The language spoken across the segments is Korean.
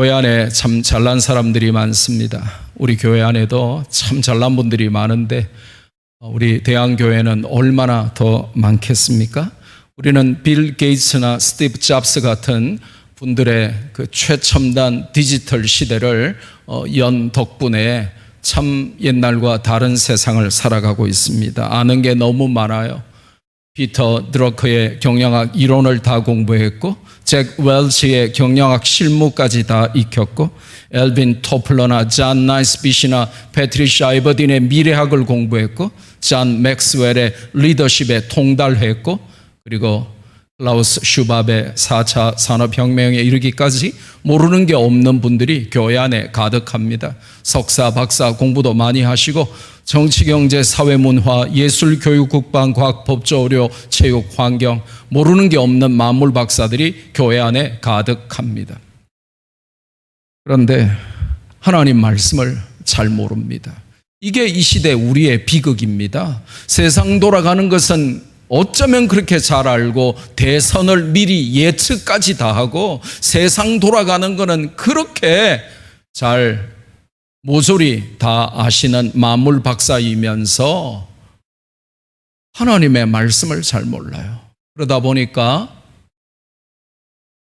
교회 안에 참 잘난 사람들이 많습니다. 우리 교회 안에도 참 잘난 분들이 많은데 우리 대한교회는 얼마나 더 많겠습니까? 우리는 빌 게이츠나 스티브 잡스 같은 분들의 그 최첨단 디지털 시대를 연 덕분에 참 옛날과 다른 세상을 살아가고 있습니다. 아는 게 너무 많아요. 피터 드러커의 경영학 이론을 다 공부했고, 잭 웰치의 경영학 실무까지 다 익혔고, 엘빈 토플러나 존 나이스빗이나 패트리샤 아이버딘의 미래학을 공부했고, 존 맥스웰의 리더십에 통달했고, 그리고 클라우스 슈밥의 4차 산업혁명에 이르기까지 모르는 게 없는 분들이 교회 안에 가득합니다. 석사, 박사 공부도 많이 하시고 정치, 경제, 사회, 문화, 예술, 교육, 국방, 과학, 법조, 의료, 체육, 환경 모르는 게 없는 만물 박사들이 교회 안에 가득합니다. 그런데 하나님 말씀을 잘 모릅니다. 이게 이 시대 우리의 비극입니다. 세상 돌아가는 것은 어쩌면 그렇게 잘 알고 대선을 미리 예측까지 다 하고 세상 돌아가는 거는 그렇게 잘 모조리 다 아시는 만물 박사이면서 하나님의 말씀을 잘 몰라요. 그러다 보니까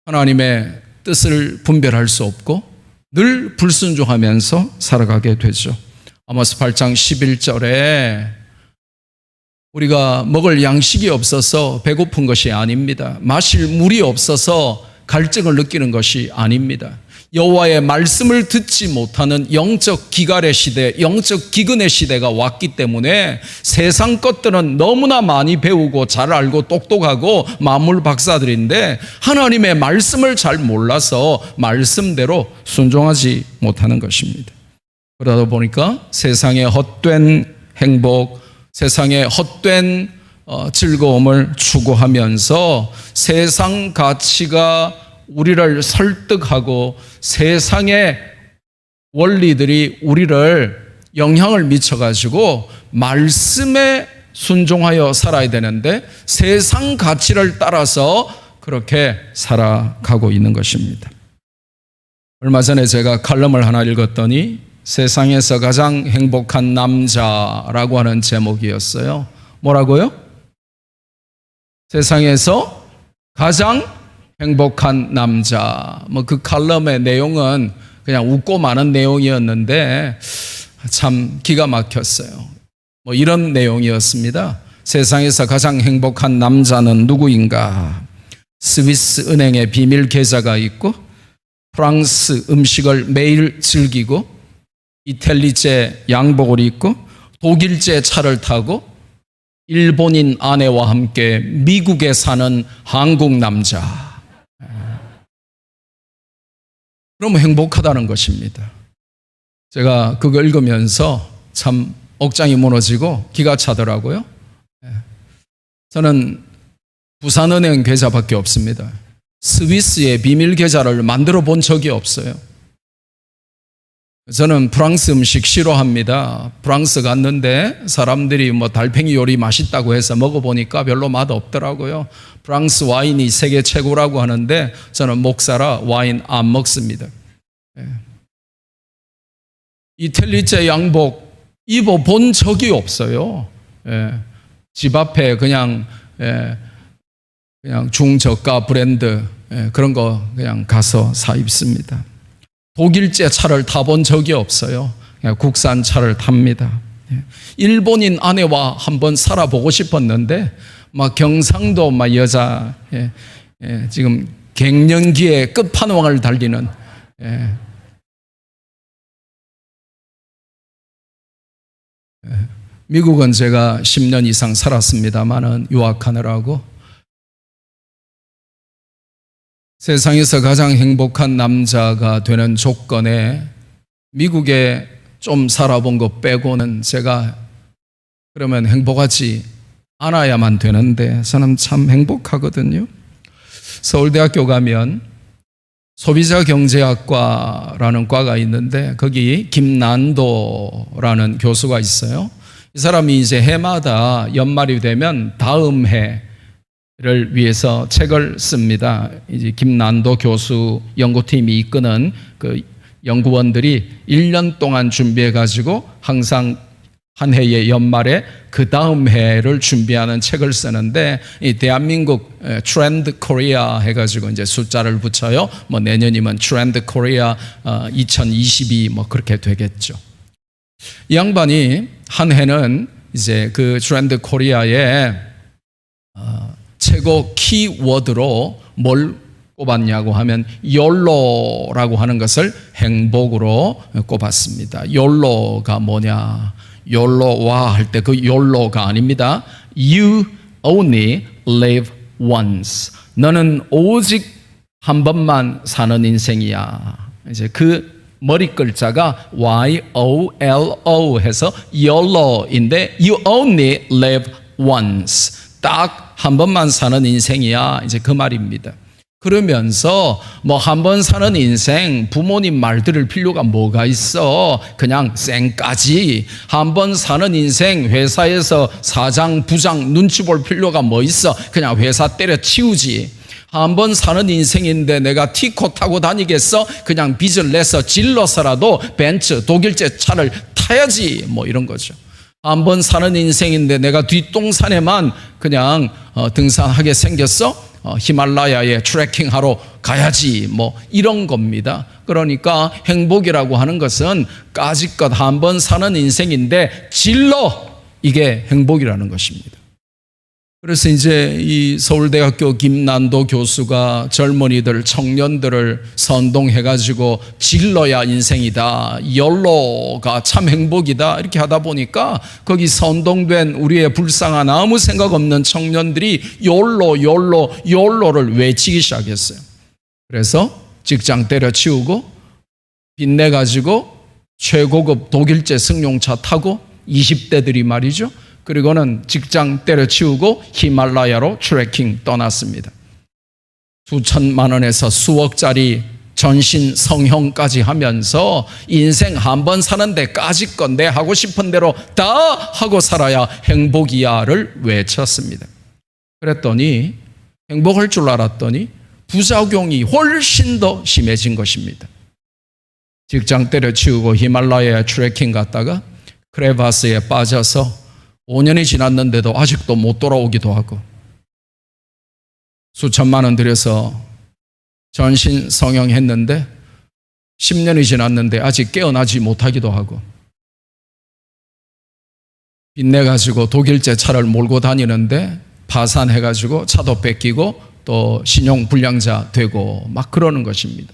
하나님의 뜻을 분별할 수 없고 늘 불순종하면서 살아가게 되죠. 아모스 8장 11절에 우리가 먹을 양식이 없어서 배고픈 것이 아닙니다. 마실 물이 없어서 갈증을 느끼는 것이 아닙니다. 여호와의 말씀을 듣지 못하는 영적 기갈의 시대, 영적 기근의 시대가 왔기 때문에 세상 것들은 너무나 많이 배우고 잘 알고 똑똑하고 만물 박사들인데 하나님의 말씀을 잘 몰라서 말씀대로 순종하지 못하는 것입니다. 그러다 보니까 세상의 헛된 행복, 세상의 헛된 즐거움을 추구하면서 세상 가치가 우리를 설득하고 세상의 원리들이 우리를 영향을 미쳐가지고 말씀에 순종하여 살아야 되는데 세상 가치를 따라서 그렇게 살아가고 있는 것입니다. 얼마 전에 제가 칼럼을 하나 읽었더니 세상에서 가장 행복한 남자라고 하는 제목이었어요. 뭐라고요? 세상에서 가장 행복한 남자. 그 칼럼의 내용은 그냥 웃고 마는 내용이었는데 참 기가 막혔어요. 이런 내용이었습니다. 세상에서 가장 행복한 남자는 누구인가? 스위스 은행에 비밀 계좌가 있고 프랑스 음식을 매일 즐기고 이탈리제 양복을 입고 독일제 차를 타고 일본인 아내와 함께 미국에 사는 한국 남자. 그러면 행복하다는 것입니다. 제가 그거 읽으면서 참 억장이 무너지고 기가 차더라고요. 저는 부산은행 계좌밖에 없습니다. 스위스의 비밀 계좌를 만들어 본 적이 없어요. 저는 프랑스 음식 싫어합니다. 프랑스 갔는데 사람들이 달팽이 요리 맛있다고 해서 먹어보니까 별로 맛 없더라고요. 프랑스 와인이 세계 최고라고 하는데 저는 목사라 와인 안 먹습니다. 이탈리제 양복 입어본 적이 없어요. 집 앞에 그냥 중저가 브랜드 그런 거 그냥 가서 사 입습니다. 독일제 차를 타본 적이 없어요. 그냥 국산 차를 탑니다. 일본인 아내와 한번 살아보고 싶었는데 경상도 여자 지금 갱년기의 끝판왕을 달리는 미국은 제가 10년 이상 살았습니다만은 유학하느라고 세상에서 가장 행복한 남자가 되는 조건에 미국에 좀 살아본 것 빼고는 제가 그러면 행복하지 않아야만 되는데 저는 참 행복하거든요. 서울대학교 가면 소비자경제학과라는 과가 있는데 거기 김난도라는 교수가 있어요. 이 사람이 이제 해마다 연말이 되면 다음 해 위해서 책을 씁니다. 이제 김난도 교수 연구팀이 이끄는 그 연구원들이 1년 동안 준비해 가지고 항상 한 해의 연말에 그 다음 해를 준비하는 책을 쓰는데, 이 대한민국 트렌드 코리아 해가지고 이제 숫자를 붙여요. 뭐 내년이면 트렌드 코리아 2022 뭐 그렇게 되겠죠. 이 양반이 한 해는 이제 그 트렌드 코리아의 최고 키워드로 뭘 꼽았냐고 하면 YOLO라고 하는 것을 행복으로 꼽았습니다. YOLO가 뭐냐? YOLO와 할 때 그 YOLO가 아닙니다. You only live once. 너는 오직 한 번만 사는 인생이야. 이제 그 머리 글자가 YOLO 해서 YOLO인데 You only live once. 딱 한 번만 사는 인생이야. 이제 그 말입니다. 그러면서 뭐 한 번 사는 인생, 부모님 말 들을 필요가 뭐가 있어? 그냥 쌩까지. 한 번 사는 인생, 회사에서 사장, 부장 눈치 볼 필요가 뭐 있어? 그냥 회사 때려치우지. 한 번 사는 인생인데 내가 티코 타고 다니겠어? 그냥 빚을 내서 질러서라도 벤츠, 독일제 차를 타야지. 뭐 이런 거죠. 한 번 사는 인생인데 내가 뒷동산에만 그냥 등산하게 생겼어? 히말라야에 트레킹하러 가야지. 뭐 이런 겁니다. 그러니까 행복이라고 하는 것은 까짓것 한 번 사는 인생인데 질러, 이게 행복이라는 것입니다. 그래서 이제 이 서울대학교 김난도 교수가 젊은이들, 청년들을 선동해가지고 질러야 인생이다, YOLO가 참 행복이다, 이렇게 하다 보니까 거기 선동된 우리의 불쌍한 아무 생각 없는 청년들이 YOLO를 외치기 시작했어요. 그래서 직장 때려치우고 빚내가지고 최고급 독일제 승용차 타고 20대들이 말이죠. 그리고는 직장 때려치우고 히말라야로 트레킹 떠났습니다. 수천만 원에서 수억짜리 전신 성형까지 하면서 인생 한 번 사는데 까짓것 내 하고 싶은 대로 다 하고 살아야 행복이야를 외쳤습니다. 그랬더니 행복할 줄 알았더니 부작용이 훨씬 더 심해진 것입니다. 직장 때려치우고 히말라야 트레킹 갔다가 크레바스에 빠져서 5년이 지났는데도 아직도 못 돌아오기도 하고, 수천만 원 들여서 전신 성형했는데 10년이 지났는데 아직 깨어나지 못하기도 하고, 빚내가지고 독일제 차를 몰고 다니는데 파산해가지고 차도 뺏기고 또 신용불량자 되고 막 그러는 것입니다.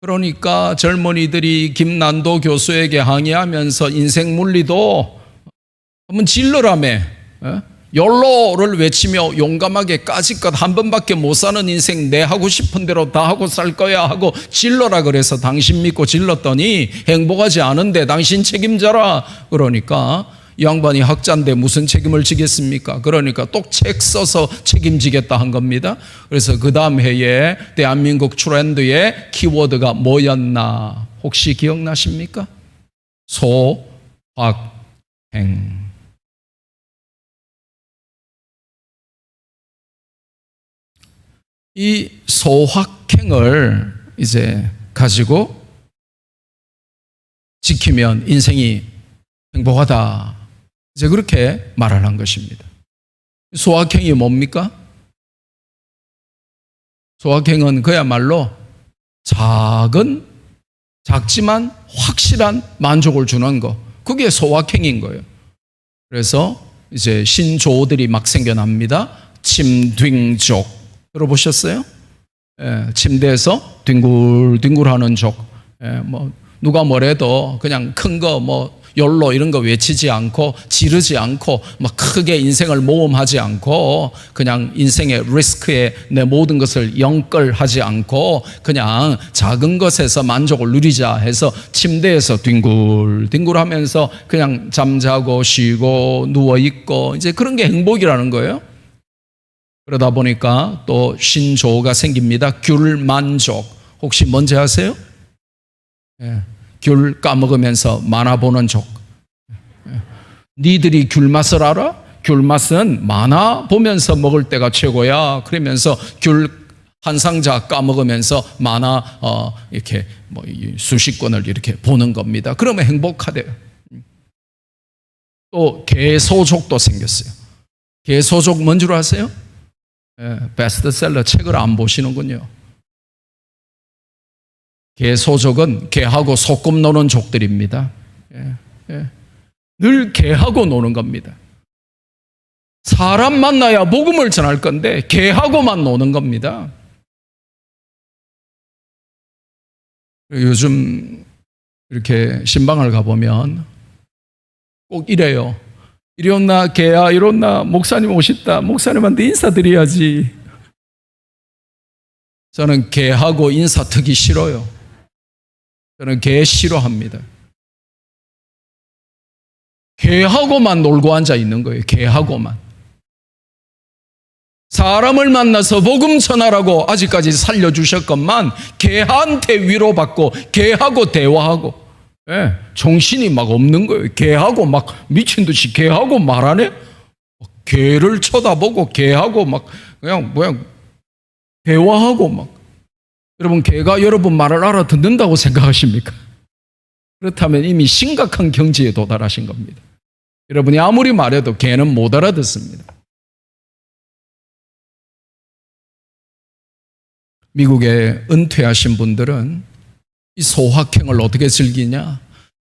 그러니까 젊은이들이 김난도 교수에게 항의하면서 인생 물리도 한번 질러라며, YOLO를 외치며 용감하게 까짓것 한 번밖에 못 사는 인생 내 하고 싶은 대로 다 하고 살 거야 하고 질러라 그래서 당신 믿고 질렀더니 행복하지 않은데 당신 책임져라. 그러니까 이 양반이 학자인데 무슨 책임을 지겠습니까? 그러니까 또 책 써서 책임지겠다 한 겁니다. 그래서 그 다음 해에 대한민국 트렌드의 키워드가 뭐였나 혹시 기억나십니까? 소확행. 이 소확행을 이제 가지고 지키면 인생이 행복하다, 이제 그렇게 말하는 것입니다. 소확행이 뭡니까? 소확행은 그야말로 작지만 확실한 만족을 주는 거, 그게 소확행인 거예요. 그래서 이제 신조어들이 막 생겨납니다. 침뒹족 들어보셨어요? 침대에서 뒹굴뒹굴하는 족. 뭐 누가 뭐래도 그냥 큰 거 뭐 YOLO 이런 거 외치지 않고 지르지 않고 막 크게 인생을 모험하지 않고 그냥 인생의 리스크에 내 모든 것을 영끌하지 않고 그냥 작은 것에서 만족을 누리자 해서 침대에서 뒹굴뒹굴하면서 그냥 잠자고 쉬고 누워있고 이제 그런 게 행복이라는 거예요. 그러다 보니까 또 신조어가 생깁니다. 귤만족. 혹시 뭔지 아세요? 귤 까먹으면서 만화 보는 족. 니들이 귤 맛을 알아? 귤 맛은 만화 보면서 먹을 때가 최고야. 그러면서 귤 한 상자 까먹으면서 만화 이렇게 뭐 수십 권을 이렇게 보는 겁니다. 그러면 행복하대요. 또 개소족도 생겼어요. 개소족 뭔 줄 아세요? 베스트셀러 책을 안 보시는군요. 개소족은 개하고 소꿉 노는 족들입니다. 늘 개하고 노는 겁니다. 사람 만나야 복음을 전할 건데 개하고만 노는 겁니다. 요즘 이렇게 신방을 가보면 꼭 이래요. 이리 온나 개야, 이리 온나 목사님 오셨다. 목사님한테 인사드려야지. 저는 개하고 인사 드기 싫어요. 저는 개 싫어합니다. 개하고만 놀고 앉아 있는 거예요. 개하고만. 사람을 만나서 복음 전하라고 아직까지 살려주셨건만 개한테 위로받고 개하고 대화하고 정신이 막 없는 거예요. 개하고 막 미친 듯이 개하고 말하네. 개를 쳐다보고 개하고 막 그냥 대화하고 막. 여러분, 개가 여러분 말을 알아듣는다고 생각하십니까? 그렇다면 이미 심각한 경지에 도달하신 겁니다. 여러분이 아무리 말해도 개는 못 알아듣습니다. 미국에 은퇴하신 분들은 이 소확행을 어떻게 즐기냐?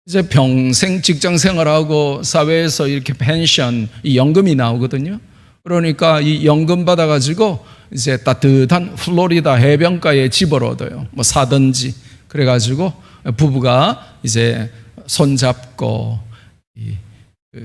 이제 평생 직장 생활하고 사회에서 이렇게 펜션, 이 연금이 나오거든요. 그러니까 이 연금 받아가지고 이제 따뜻한 플로리다 해변가에 집을 얻어요. 뭐 사든지. 그래가지고 부부가 이제 손잡고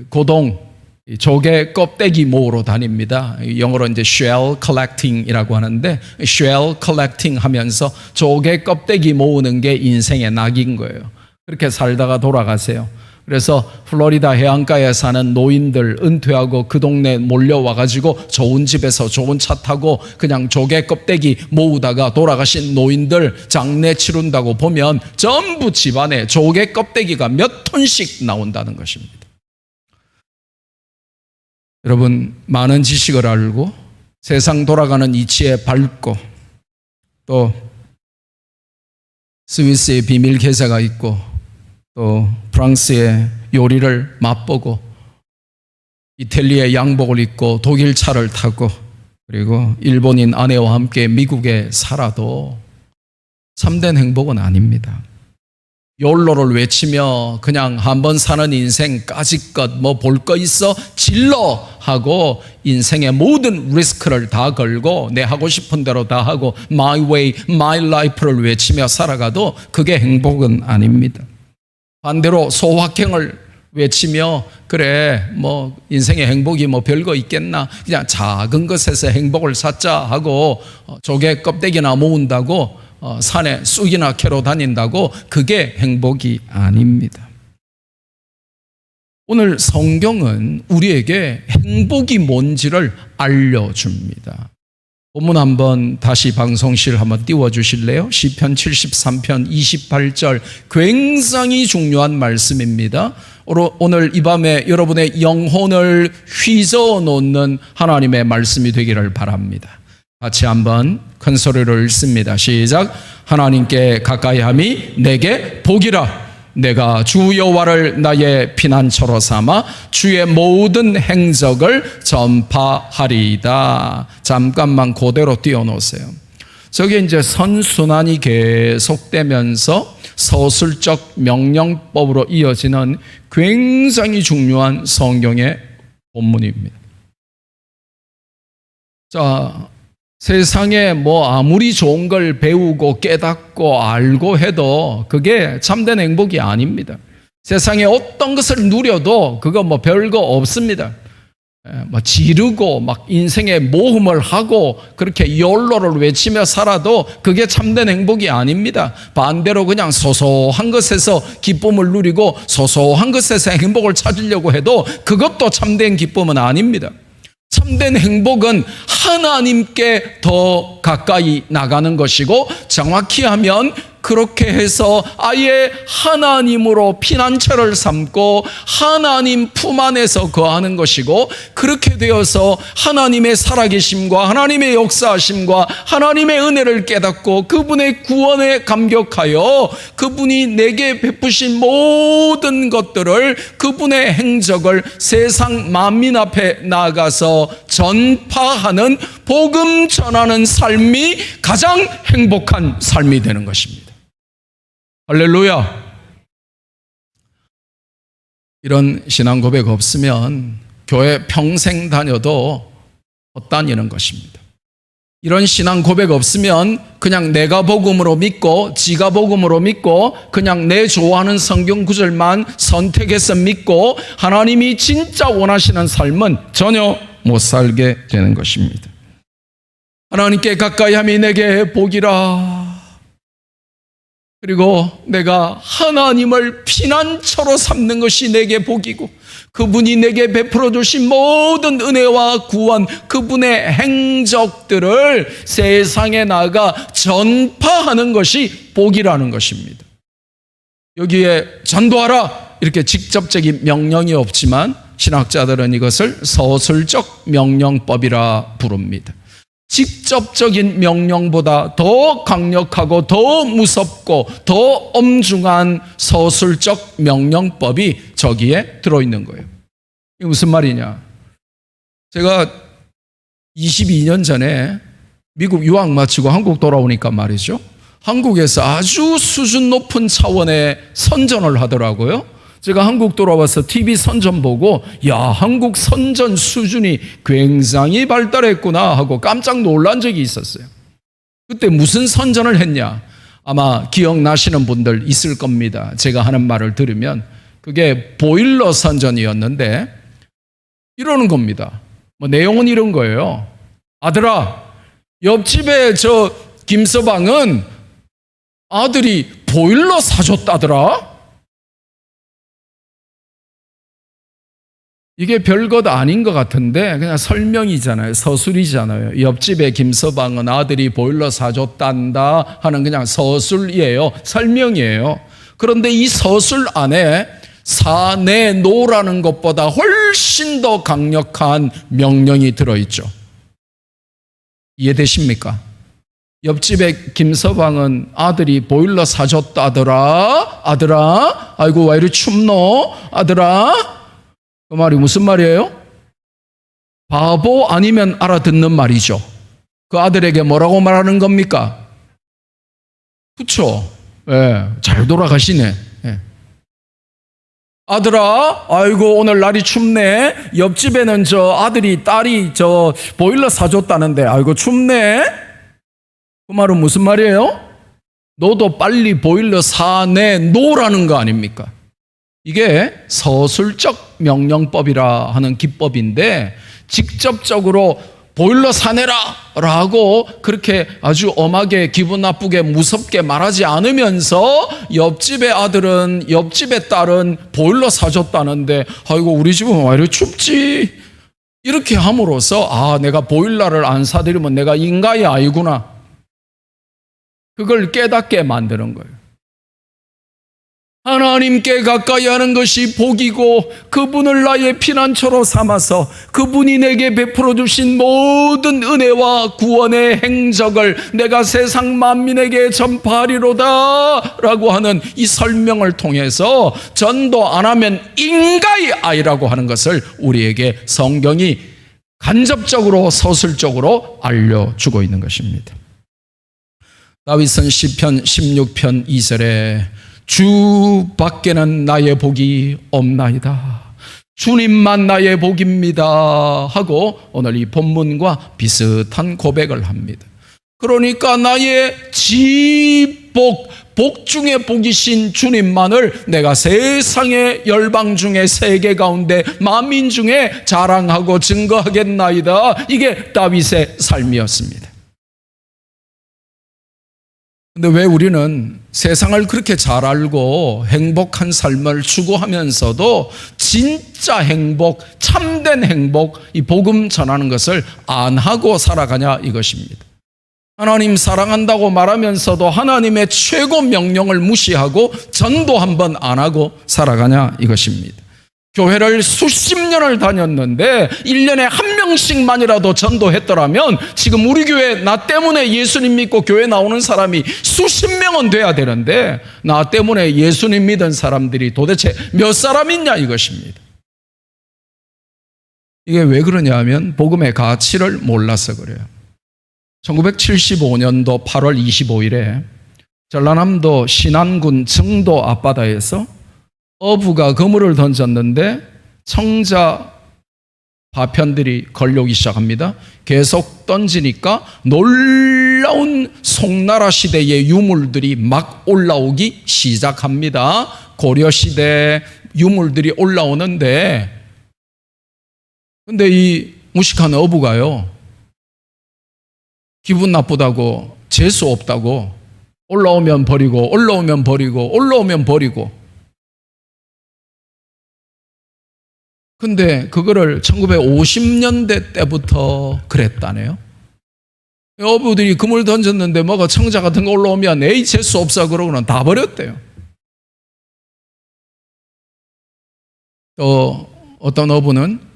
고동, 조개 껍데기 모으러 다닙니다. 영어로 이제 shell collecting이라고 하는데 shell collecting 하면서 조개 껍데기 모으는 게 인생의 낙인 거예요. 그렇게 살다가 돌아가세요. 그래서 플로리다 해안가에 사는 노인들 은퇴하고 그 동네 몰려와가지고 좋은 집에서 좋은 차 타고 그냥 조개 껍데기 모으다가 돌아가신 노인들 장례 치른다고 보면 전부 집안에 조개 껍데기가 몇 톤씩 나온다는 것입니다. 여러분, 많은 지식을 알고 세상 돌아가는 이치에 밝고 또 스위스의 비밀 계좌가 있고 또 프랑스의 요리를 맛보고 이탈리아의 양복을 입고 독일 차를 타고 그리고 일본인 아내와 함께 미국에 살아도 참된 행복은 아닙니다. 욜로를 외치며 그냥 한번 사는 인생 까짓것 뭐 볼 거 있어 질러 하고 인생의 모든 리스크를 다 걸고 내 하고 싶은 대로 다 하고 my way, my life를 외치며 살아가도 그게 행복은 아닙니다. 반대로 소확행을 외치며 그래 뭐 인생의 행복이 뭐 별거 있겠나 그냥 작은 것에서 행복을 찾자 하고 조개 껍데기나 모은다고 산에 쑥이나 캐러 다닌다고 그게 행복이 아닙니다. 오늘 성경은 우리에게 행복이 뭔지를 알려줍니다. 본문 한번 다시 방송실 한번 띄워주실래요? 시편 73편 28절 굉장히 중요한 말씀입니다. 오늘 이 밤에 여러분의 영혼을 휘저어놓는 하나님의 말씀이 되기를 바랍니다. 같이 한번 큰 소리로 읽습니다. 시작. 하나님께 가까이함이 내게 복이라. 내가 주 여호와를 나의 피난처로 삼아 주의 모든 행적을 전파하리이다. 잠깐만 그대로 띄워놓으세요. 저게 이제 선순환이 계속되면서 서술적 명령법으로 이어지는 굉장히 중요한 성경의 본문입니다. 자, 세상에 뭐 아무리 좋은 걸 배우고 깨닫고 알고 해도 그게 참된 행복이 아닙니다. 세상에 어떤 것을 누려도 그거 뭐 별거 없습니다. 뭐 지르고 막 인생의 모험을 하고 그렇게 욜로를 외치며 살아도 그게 참된 행복이 아닙니다. 반대로 그냥 소소한 것에서 기쁨을 누리고 소소한 것에서 행복을 찾으려고 해도 그것도 참된 기쁨은 아닙니다. 참된 행복은 하나님께 더 가까이 나가는 것이고 정확히 하면 그렇게 해서 아예 하나님으로 피난처를 삼고 하나님 품 안에서 거하는 것이고, 그렇게 되어서 하나님의 살아계심과 하나님의 역사하심과 하나님의 은혜를 깨닫고 그분의 구원에 감격하여 그분이 내게 베푸신 모든 것들을, 그분의 행적을 세상 만민 앞에 나아가서 전파하는, 복음 전하는 삶이 가장 행복한 삶이 되는 것입니다. 할렐루야. 이런 신앙 고백 없으면 교회 평생 다녀도 못 다니는 것입니다. 이런 신앙 고백 없으면 그냥 내가 복음으로 믿고 지가 복음으로 믿고 그냥 내 좋아하는 성경 구절만 선택해서 믿고 하나님이 진짜 원하시는 삶은 전혀 못 살게 되는 것입니다. 하나님께 가까이 함이 내게 복이라. 그리고 내가 하나님을 피난처로 삼는 것이 내게 복이고, 그분이 내게 베풀어 주신 모든 은혜와 구원, 그분의 행적들을 세상에 나가 전파하는 것이 복이라는 것입니다. 여기에 전도하라 이렇게 직접적인 명령이 없지만 신학자들은 이것을 서술적 명령법이라 부릅니다. 직접적인 명령보다 더 강력하고 더 무섭고 더 엄중한 서술적 명령법이 저기에 들어있는 거예요. 이게 무슨 말이냐? 제가 22년 전에 미국 유학 마치고 한국 돌아오니까 말이죠, 한국에서 아주 수준 높은 차원의 선전을 하더라고요. 제가 한국 돌아와서 TV 선전 보고 야, 한국 선전 수준이 굉장히 발달했구나 하고 깜짝 놀란 적이 있었어요. 그때 무슨 선전을 했냐? 아마 기억나시는 분들 있을 겁니다. 제가 하는 말을 들으면 그게 보일러 선전이었는데 이러는 겁니다. 뭐 내용은 이런 거예요. 아들아, 옆집에 저 김서방은 아들이 보일러 사줬다더라? 이게 별것 아닌 것 같은데 그냥 설명이잖아요. 서술이잖아요. 옆집에 김서방은 아들이 보일러 사줬단다 하는 그냥 서술이에요. 설명이에요. 그런데 이 서술 안에 사내노라는 것보다 훨씬 더 강력한 명령이 들어있죠. 이해되십니까? 옆집에 김서방은 아들이 보일러 사줬다더라. 아들아, 아이고 왜 이리 춥노? 아들아. 그 말이 무슨 말이에요? 바보 아니면 알아듣는 말이죠. 그 아들에게 뭐라고 말하는 겁니까? 그렇죠? 예, 잘 돌아가시네. 예. 아들아, 아이고 오늘 날이 춥네. 옆집에는 저 아들이 딸이 저 보일러 사줬다는데 아이고 춥네. 그 말은 무슨 말이에요? 너도 빨리 보일러 사내놓으라는 거 아닙니까? 이게 서술적 명령법이라 하는 기법인데, 직접적으로 보일러 사내라 라고 그렇게 아주 엄하게 기분 나쁘게 무섭게 말하지 않으면서 옆집의 아들은 옆집의 딸은 보일러 사줬다는데 아이고 우리 집은 왜 이렇게 춥지? 이렇게 함으로써 아, 내가 보일러를 안 사드리면 내가 인가의 아이구나, 그걸 깨닫게 만드는 거예요. 하나님께 가까이 하는 것이 복이고, 그분을 나의 피난처로 삼아서 그분이 내게 베풀어 주신 모든 은혜와 구원의 행적을 내가 세상 만민에게 전파하리로다 라고 하는 이 설명을 통해서 전도 안 하면 인가의 아이라고 하는 것을 우리에게 성경이 간접적으로 서술적으로 알려주고 있는 것입니다. 다윗은 시편 16편 2절에 주 밖에는 나의 복이 없나이다. 주님만 나의 복입니다 하고 오늘 이 본문과 비슷한 고백을 합니다. 그러니까 나의 지복, 복 중에 복이신 주님만을 내가 세상의 열방 중에 세계 가운데 만민 중에 자랑하고 증거하겠나이다. 이게 다윗의 삶이었습니다. 근데 왜 우리는 세상을 그렇게 잘 알고 행복한 삶을 추구하면서도 진짜 행복, 참된 행복, 이 복음 전하는 것을 안 하고 살아가냐 이것입니다. 하나님 사랑한다고 말하면서도 하나님의 최고 명령을 무시하고 전도 한 번 안 하고 살아가냐 이것입니다. 교회를 수십 년을 다녔는데 1년에 한 명씩만이라도 전도했더라면 지금 우리 교회 나 때문에 예수님 믿고 교회 나오는 사람이 수십 명은 돼야 되는데 나 때문에 예수님 믿은 사람들이 도대체 몇 사람 있냐 이것입니다. 이게 왜 그러냐 하면 복음의 가치를 몰라서 그래요. 1975년도 8월 25일에 전라남도 신안군 정도 앞바다에서 어부가 그물을 던졌는데 청자 파편들이 걸려오기 시작합니다. 계속 던지니까 놀라운 송나라 시대의 유물들이 막 올라오기 시작합니다. 고려시대 유물들이 올라오는데 근데 이 무식한 어부가요, 기분 나쁘다고, 재수 없다고, 올라오면 버리고, 올라오면 버리고, 올라오면 버리고. 근데 그거를 1950년대 때부터 그랬다네요. 어부들이 그물 던졌는데 뭐가 청자 같은 거 올라오면 에이 재수 없어 그러고는 다 버렸대요. 또 어떤 어부는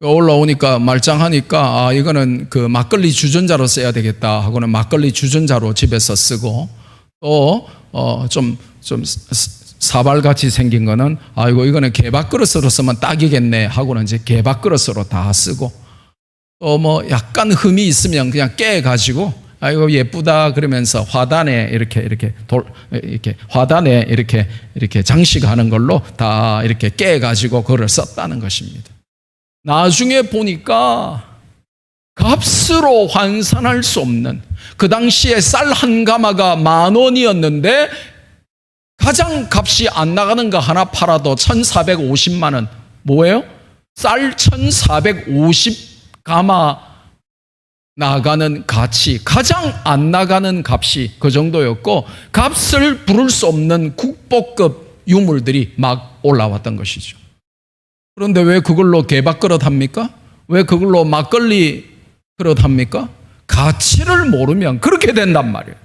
올라오니까 말짱하니까 이거는 그 막걸리 주전자로 써야 되겠다 하고는 막걸리 주전자로 집에서 쓰고 또 좀 사발같이 생긴 거는 이거는 개밥그릇으로 쓰면 딱이겠네 하고는 이제 개밥그릇으로 다 쓰고 또 뭐 약간 흠이 있으면 그냥 깨가지고 이거 예쁘다 그러면서 화단에 이렇게 화단에 이렇게 장식하는 걸로 다 이렇게 깨가지고 그걸 썼다는 것입니다. 나중에 보니까 값으로 환산할 수 없는, 그 당시에 쌀 한 가마가 10,000원이었는데 가장 값이 안 나가는 거 하나 팔아도 1,450만 원. 뭐예요? 쌀 1,450가마 나가는 가치, 가장 안 나가는 값이 그 정도였고 값을 부를 수 없는 국보급 유물들이 막 올라왔던 것이죠. 그런데 왜 그걸로 개밥그릇 합니까? 왜 그걸로 막걸리 그릇 합니까? 가치를 모르면 그렇게 된단 말이에요.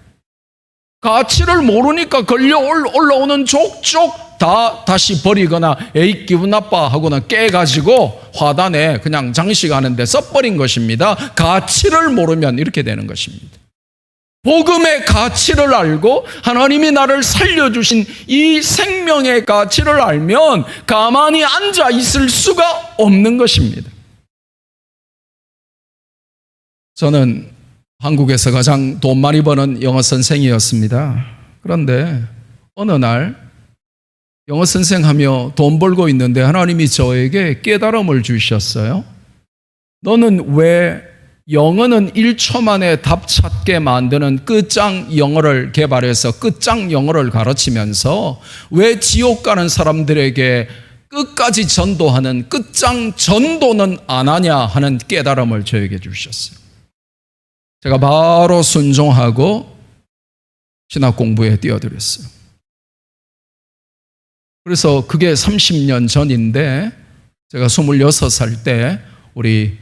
가치를 모르니까 걸려 올라오는 족족 다 다시 버리거나 에이 기분 나빠 하고는 깨가지고 화단에 그냥 장식하는데 써버린 것입니다. 가치를 모르면 이렇게 되는 것입니다. 복음의 가치를 알고 하나님이 나를 살려주신 이 생명의 가치를 알면 가만히 앉아 있을 수가 없는 것입니다. 저는 한국에서 가장 돈 많이 버는 영어 선생이었습니다. 그런데 어느 날 영어 선생하며 돈 벌고 있는데 하나님이 저에게 깨달음을 주셨어요. 너는 왜 영어는 1초 만에 답 찾게 만드는 끝장 영어를 개발해서 끝장 영어를 가르치면서 왜 지옥 가는 사람들에게 끝까지 전도하는 끝장 전도는 안 하냐 하는 깨달음을 저에게 주셨어요. 제가 바로 순종하고 신학 공부에 뛰어들었어요. 그래서 그게 30년 전인데 제가 26살 때 우리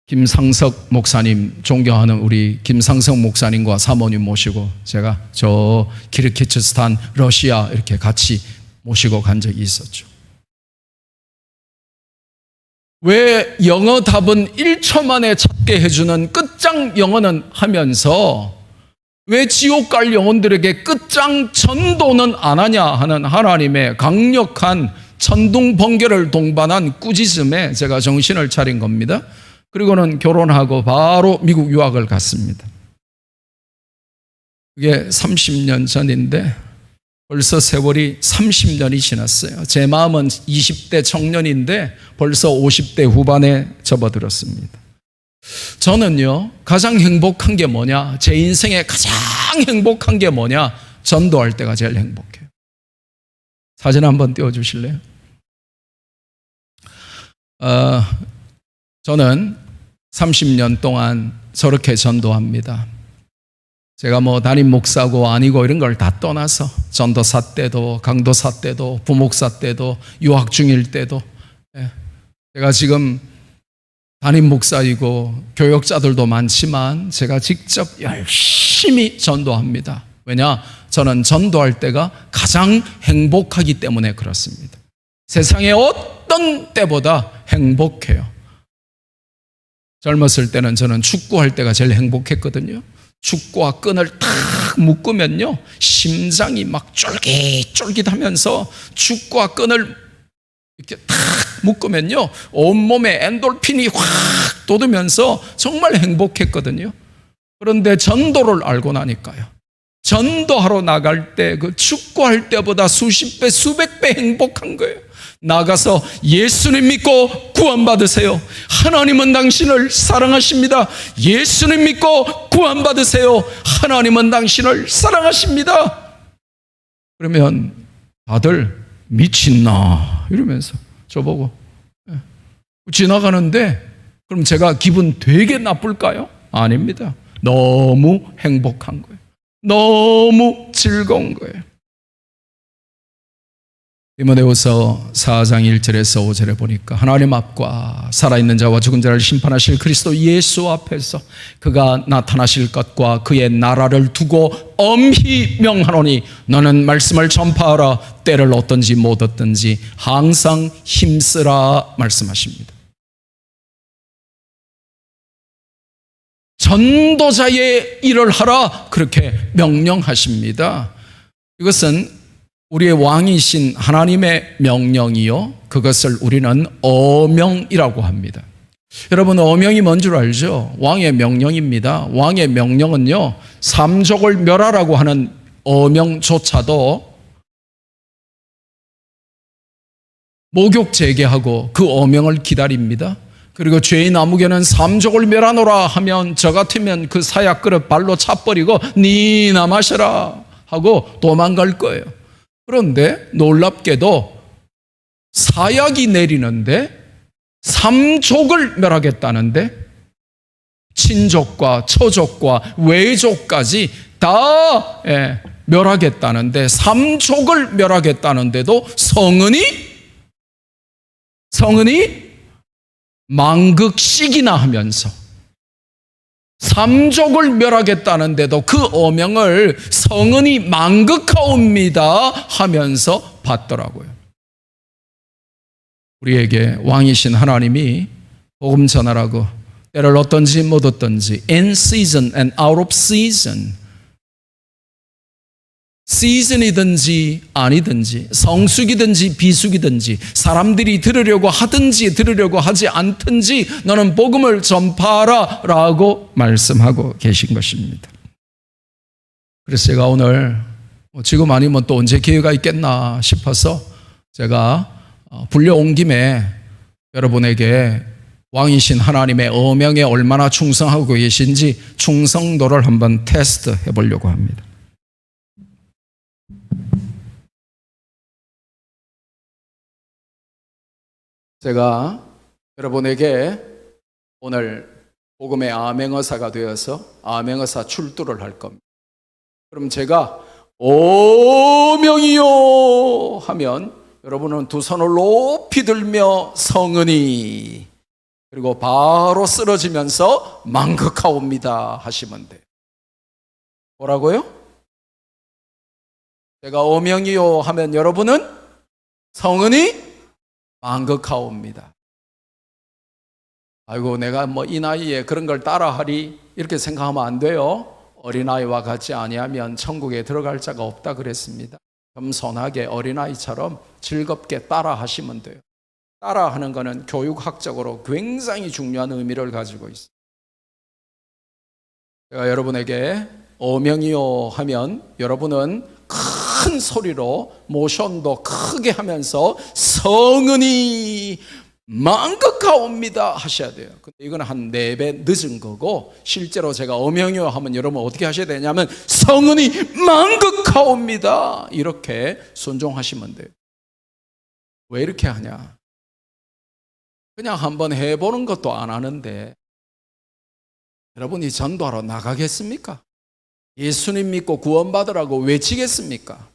김상석 목사님, 존경하는 우리 김상석 목사님과 사모님 모시고 제가 저 키르기즈스탄, 러시아 이렇게 같이 모시고 간 적이 있었죠. 왜 영어 답은 1초 만에 찾게 해주는 끝장 영어는 하면서 왜 지옥 갈 영혼들에게 끝장 전도는 안 하냐 하는 하나님의 강력한 천둥번개를 동반한 꾸짖음에 제가 정신을 차린 겁니다. 그리고는 결혼하고 바로 미국 유학을 갔습니다. 그게 30년 전인데 벌써 세월이 30년이 지났어요. 제 마음은 20대 청년인데 벌써 50대 후반에 접어들었습니다. 저는요, 가장 행복한 게 뭐냐? 제 인생에 가장 행복한 게 뭐냐? 전도할 때가 제일 행복해요. 사진 한번 띄워주실래요? 저는 30년 동안 저렇게 전도합니다. 제가 뭐 담임 목사고 아니고 이런 걸 다 떠나서 전도사 때도 강도사 때도 부목사 때도 유학 중일 때도 제가 지금 담임 목사이고 교역자들도 많지만 제가 직접 열심히 전도합니다. 왜냐? 저는 전도할 때가 가장 행복하기 때문에 그렇습니다. 세상의 어떤 때보다 행복해요. 젊었을 때는 저는 축구할 때가 제일 행복했거든요. 축구와 끈을 탁 묶으면요, 심장이 막 쫄깃쫄깃하면서 축구와 끈을 이렇게 탁 묶으면요, 온몸에 엔돌핀이 확 돋으면서 정말 행복했거든요. 그런데 전도를 알고 나니까요, 전도하러 나갈 때 그 축구할 때보다 수십 배, 수백 배 행복한 거예요. 나가서 예수님 믿고 구원받으세요. 하나님은 당신을 사랑하십니다. 예수님 믿고 구원받으세요. 하나님은 당신을 사랑하십니다. 그러면 다들 미친나 이러면서 저보고 지나가는데, 그럼 제가 기분 되게 나쁠까요? 아닙니다. 너무 행복한 거예요. 너무 즐거운 거예요. 디모데후서 4장 1절에서 5절에 보니까 하나님 앞과 살아있는 자와 죽은 자를 심판하실 그리스도 예수 앞에서 그가 나타나실 것과 그의 나라를 두고 엄히 명하노니 너는 말씀을 전파하라. 때를 얻든지 못 얻든지 항상 힘쓰라 말씀하십니다. 전도자의 일을 하라 그렇게 명령하십니다. 이것은 우리의 왕이신 하나님의 명령이요, 그것을 우리는 어명이라고 합니다. 여러분, 어명이 뭔 줄 알죠? 왕의 명령입니다. 왕의 명령은요, 삼족을 멸하라고 하는 어명조차도 목욕 재개하고 그 어명을 기다립니다. 그리고 죄인 아무개는 삼족을 멸하노라 하면 저 같으면 그 사약 그릇 발로 차버리고 니나 마셔라 하고 도망갈 거예요. 그런데 놀랍게도 사약이 내리는데 삼족을 멸하겠다는데 친족과 처족과 외족까지 다 멸하겠다는데, 삼족을 멸하겠다는데도 성은이 망극식이나 하면서 삼족을 멸하겠다는데도 그 어명을 성은이 망극하옵니다 하면서 받더라고요. 우리에게 왕이신 하나님이 복음 전하라고 때를 얻든지 못 얻든지 in season and out of season, 시즌이든지 아니든지 성숙이든지 비숙이든지 사람들이 들으려고 하든지 들으려고 하지 않든지 너는 복음을 전파하라 라고 말씀하고 계신 것입니다. 그래서 제가 오늘 지금 아니면 또 언제 기회가 있겠나 싶어서 제가 불려온 김에 여러분에게 왕이신 하나님의 어명에 얼마나 충성하고 계신지 충성도를 한번 테스트 해보려고 합니다. 제가 여러분에게 오늘 복음의 아멘어사가 되어서 아멘어사 출두를 할 겁니다. 그럼 제가 오명이요 하면 여러분은 두 손을 높이 들며 성은이, 그리고 바로 쓰러지면서 망극하옵니다 하시면 돼요. 뭐라고요? 제가 오명이요 하면 여러분은 성은이 망극하옵니다. 아이고, 내가 뭐 이 나이에 그런 걸 따라하리 이렇게 생각하면 안 돼요. 어린아이와 같이 아니하면 천국에 들어갈 자가 없다 그랬습니다. 겸손하게 어린아이처럼 즐겁게 따라하시면 돼요. 따라하는 것은 교육학적으로 굉장히 중요한 의미를 가지고 있어요. 제가 여러분에게 어명이요 하면 여러분은 큰 소리로 모션도 크게 하면서 성은이 망극하옵니다 하셔야 돼요. 근데 이건 한 4배 늦은 거고, 실제로 제가 어명이요 하면 여러분 어떻게 하셔야 되냐면 성은이 망극하옵니다 이렇게 순종하시면 돼요. 왜 이렇게 하냐? 그냥 한번 해보는 것도 안 하는데 여러분이 전도하러 나가겠습니까? 예수님 믿고 구원받으라고 외치겠습니까?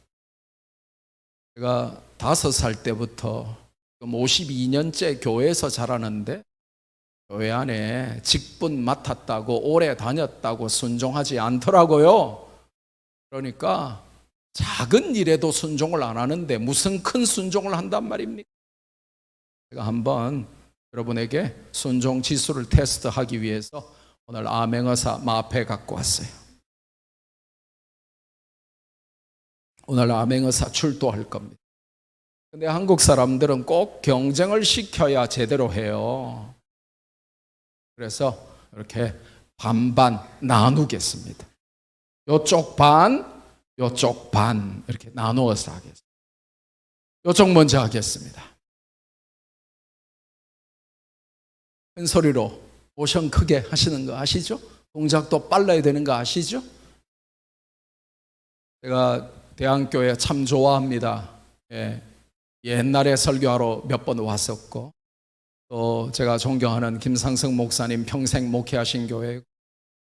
제가 5살 때부터 52년째 교회에서 자라는데 교회 안에 직분 맡았다고 오래 다녔다고 순종하지 않더라고요. 그러니까 작은 일에도 순종을 안 하는데 무슨 큰 순종을 한단 말입니까? 제가 한번 여러분에게 순종 지수를 테스트하기 위해서 오늘 암행어사 마패 갖고 왔어요. 오늘 암행어사 출도할 겁니다. 근데 한국 사람들은 꼭 경쟁을 시켜야 제대로 해요. 그래서 이렇게 반반 나누겠습니다. 요쪽 반, 요쪽 반 이렇게 나누어서 하겠습니다. 요쪽 먼저 하겠습니다. 큰 소리로 모션 크게 하시는 거 아시죠? 동작도 빨라야 되는 거 아시죠? 제가 대한교회 참 좋아합니다. 옛날에 설교하러 몇 번 왔었고 또 제가 존경하는 김상성 목사님 평생 목회하신 교회,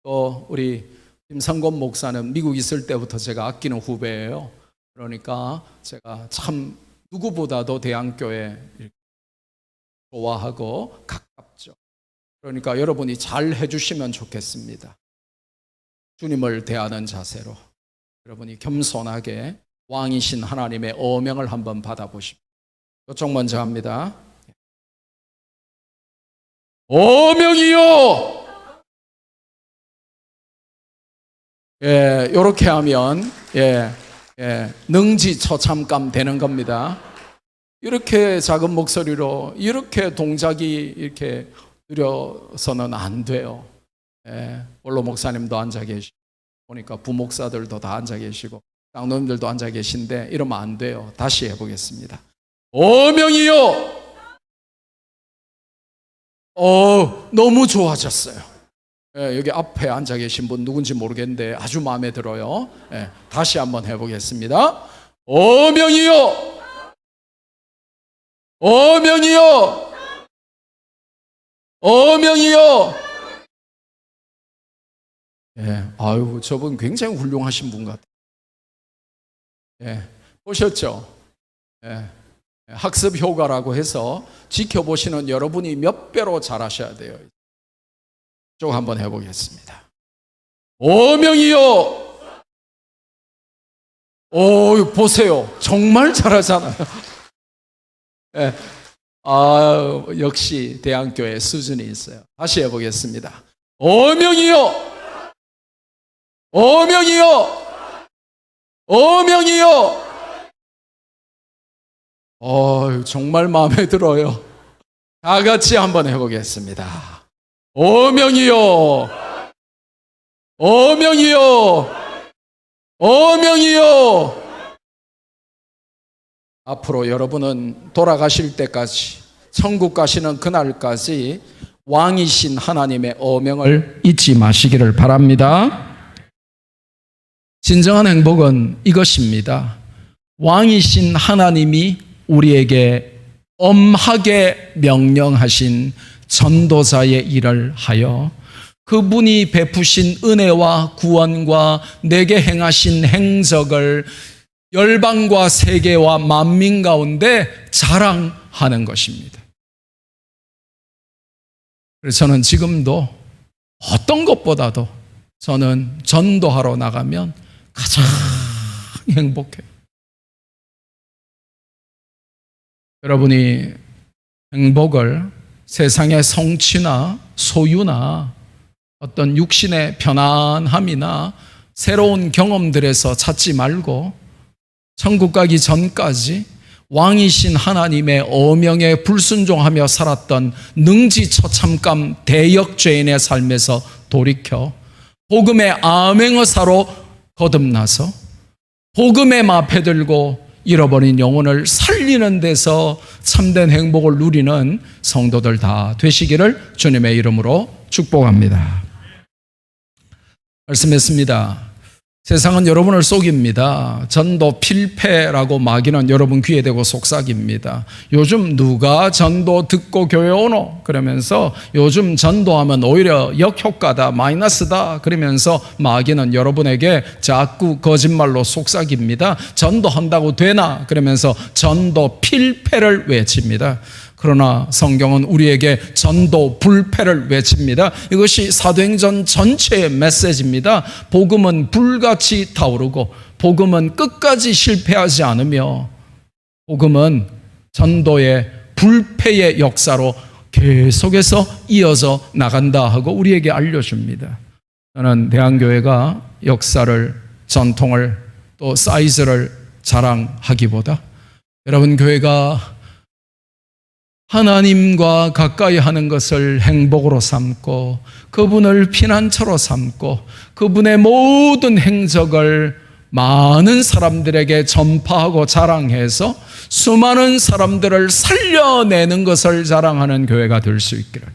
또 우리 김상곤 목사는 미국 있을 때부터 제가 아끼는 후배예요. 그러니까 제가 참 누구보다도 대한교회 좋아하고 가깝죠. 그러니까 여러분이 잘 해주시면 좋겠습니다. 주님을 대하는 자세로 여러분이 겸손하게 왕이신 하나님의 어명을 한번 받아보십시오. 이쪽 먼저 합니다. 어명이요! 이렇게 하면 능지처참감 되는 겁니다. 이렇게 작은 목소리로 이렇게 동작이 이렇게 느려서는 안 돼요. 원로 목사님도 앉아 계시고 보니까 부목사들도 다 앉아 계시고 장로님들도 앉아 계신데 이러면 안 돼요. 다시 해보겠습니다. 어명이요! 너무 좋아졌어요. 여기 앞에 앉아 계신 분 누군지 모르겠는데 아주 마음에 들어요. 다시 한번 해보겠습니다. 어명이요! 어명이요! 어명이요! 아유, 저분 굉장히 훌륭하신 분 같아요. 보셨죠? 학습 효과라고 해서 지켜보시는 여러분이 몇 배로 잘하셔야 돼요. 쭉 한번 해보겠습니다. 어명이요! 보세요. 정말 잘하잖아요. 역시 대한교회 수준이 있어요. 다시 해보겠습니다. 어명이요! 어명이요! 어명이요! 정말 마음에 들어요. 다 같이 한번 해보겠습니다. 어명이요! 어명이요! 어명이요! 앞으로 여러분은 돌아가실 때까지, 천국 가시는 그날까지 왕이신 하나님의 어명을 잊지 마시기를 바랍니다. 진정한 행복은 이것입니다. 왕이신 하나님이 우리에게 엄하게 명령하신 전도자의 일을 하여 그분이 베푸신 은혜와 구원과 내게 행하신 행적을 열방과 세계와 만민 가운데 자랑하는 것입니다. 그래서 저는 지금도 어떤 것보다도 저는 전도하러 나가면 가장 행복해요. 여러분이 행복을 세상의 성취나 소유나 어떤 육신의 편안함이나 새로운 경험들에서 찾지 말고 천국 가기 전까지 왕이신 하나님의 어명에 불순종하며 살았던 능지처참감 대역죄인의 삶에서 돌이켜 복음의 암행어사로 거듭나서 복음의 마패 들고 잃어버린 영혼을 살리는 데서 참된 행복을 누리는 성도들 다 되시기를 주님의 이름으로 축복합니다. 말씀했습니다. 세상은 여러분을 속입니다. 전도 필패라고 마귀는 여러분 귀에 대고 속삭입니다. 요즘 누가 전도 듣고 교회 오노? 그러면서 요즘 전도하면 오히려 역효과다, 마이너스다. 그러면서 마귀는 여러분에게 자꾸 거짓말로 속삭입니다. 전도한다고 되나? 그러면서 전도 필패를 외칩니다. 그러나 성경은 우리에게 전도 불패를 외칩니다. 이것이 사도행전 전체의 메시지입니다. 복음은 불같이 타오르고 복음은 끝까지 실패하지 않으며 복음은 전도의 불패의 역사로 계속해서 이어져 나간다 하고 우리에게 알려줍니다. 저는 대한교회가 역사를, 전통을, 또 사이즈를 자랑하기보다 여러분 교회가 하나님과 가까이 하는 것을 행복으로 삼고 그분을 피난처로 삼고 그분의 모든 행적을 많은 사람들에게 전파하고 자랑해서 수많은 사람들을 살려내는 것을 자랑하는 교회가 될 수 있기를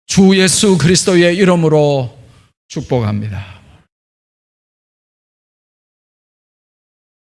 주 예수 그리스도의 이름으로 축복합니다.